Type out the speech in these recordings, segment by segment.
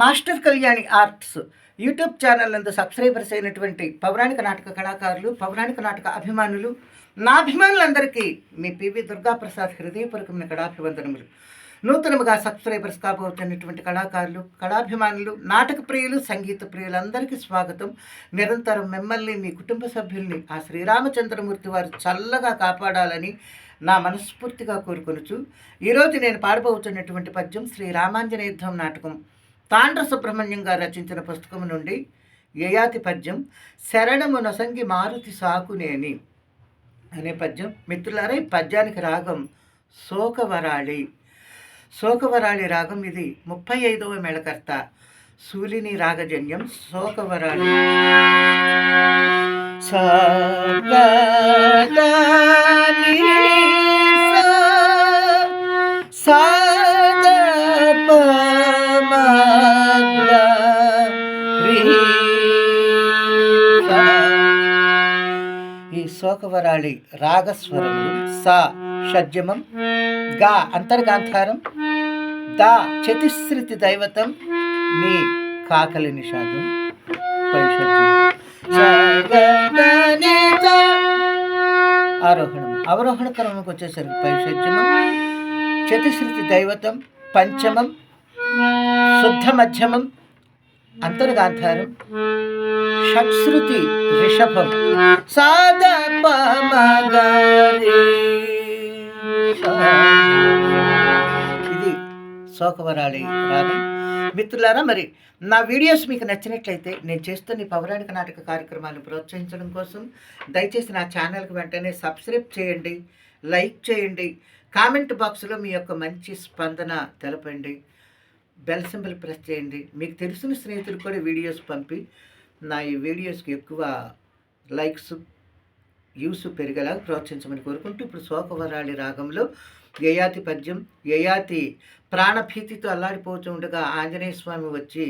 Master Kalyani arts YouTube channel నందు subscribers అయినటువంటి పౌరాణిక నాటక కళాకారులు, పౌరాణిక నాటక అభిమానులు, నా అభిమానులందరికీ మీ పివి దుర్గాప్రసాద్ హృదయపూర్వకమైన కళాభివందనములు. నూతనముగా సబ్స్క్రైబర్స్ కాబోతున్నటువంటి కళాకారులు, కళాభిమానులు, నాటక ప్రియులు, సంగీత ప్రియులందరికీ స్వాగతం. నిరంతరం మిమ్మల్ని, మీ కుటుంబ సభ్యుల్ని ఆ శ్రీరామచంద్రమూర్తి వారు చల్లగా కాపాడాలని నా మనస్ఫూర్తిగా కోరుకొనుచు ఈరోజు నేను పాడబోతున్నటువంటి పద్యం శ్రీ రామాంజనేయ యుద్ధం నాటకం తాండ్ర సుబ్రహ్మణ్యం గారు రచించిన పుస్తకం నుండి యయాతి పద్యం శరణము నొసంగి మారుతి సాకునేని అనే పద్యం. మిత్రులారా, ఈ పద్యానికి రాగం శోకవరాళి. శోకవరాళి రాగం ఇది 35వ మేళకర్త. శూలిని రాగజన్యం శోకవరాళి. ఈ శోకవరాళి రాగస్వరములు సా షడ్జమం, గా అంతర్గాంధారం, దా చతుశ్రుతి దైవతం, నీ కాకలి నిషాదం, ఆరోహణం. అవరోహణ క్రమంకి వచ్చేసరికి పైషజ్యమం, చతుశ్రుతి దైవతం, పంచమం, శుద్ధ మధ్యమం, అంతర్గాంధారం, షట్శ్రుతి రిషభం, ఇది శోకవరాళి రాగం. మిత్రులారా, మరి నా వీడియోస్ మీకు నచ్చినట్లయితే నేను చేస్తున్న ఈ పౌరాణిక నాటక కార్యక్రమాలను ప్రోత్సహించడం కోసం దయచేసి నా ఛానల్కి వెంటనే సబ్స్క్రైబ్ చేయండి, లైక్ చేయండి, కామెంట్ బాక్స్లో మీ యొక్క మంచి స్పందన తెలపండి, బెల్ సింబల్ ప్రెస్ చేయండి. మీకు తెలిసిన స్నేహితులు కూడా వీడియోస్ పంపి నా ఈ వీడియోస్కి ఎక్కువ లైక్స్, వ్యూస్ పెరిగేలా ప్రోత్సహించమని కోరుకుంటూ ఇప్పుడు శోకవరాళి రాగంలో యయాతి పద్యం. యయాతి ప్రాణభీతితో అల్లాడిపోతూ ఉండగా ఆంజనేయ స్వామి వచ్చి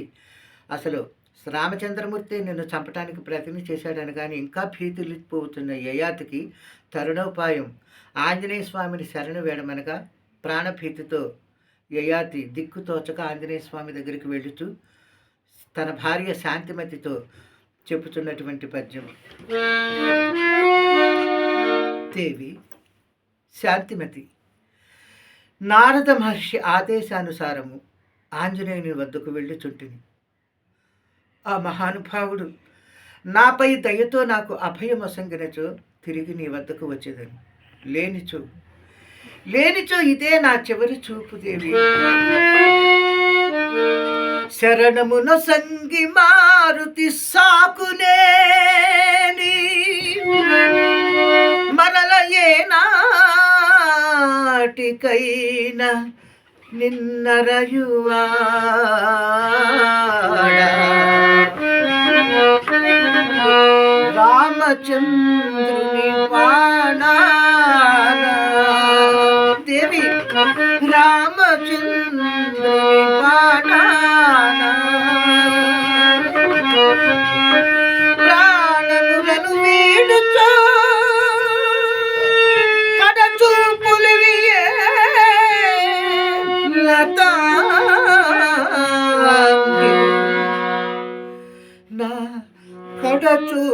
అసలు రామచంద్రమూర్తి నిన్ను చంపడానికి ప్రయత్నం చేశాడని కానీ ఇంకా భీతిలిపోతున్న యయాతికి తరుణోపాయం ఆంజనేయ స్వామిని శరణు వేడమనగా ప్రాణభీతితో యయాతి దిక్కుతోచక ఆంజనేయ స్వామి దగ్గరికి వెళుతూ తన భార్య శాంతిమతితో చెప్పుతున్నటువంటి పద్యం. దేవి శాంతిమతి, నారద మహర్షి ఆదేశానుసారము ఆంజనేయుని వద్దకు వెళ్ళుచుంటిని. ఆ మహానుభావుడు నాపై దయతో నాకు అభయమొసంగినచో తిరిగి నీ వద్దకు వచ్చేదని. లేనిచో ఇదే నా చివరి చూపు దేవి. శరణమున సంగి మారుతి సాకునేని మరల ఏనాటికైనా నిన్నరయువా రామచంద్రుని బాణాన దేవి, రామచంద్రుని బాణాన ప్రాణములను వీడుచో కడచూపులివియే లతాంగి, నా కడచూ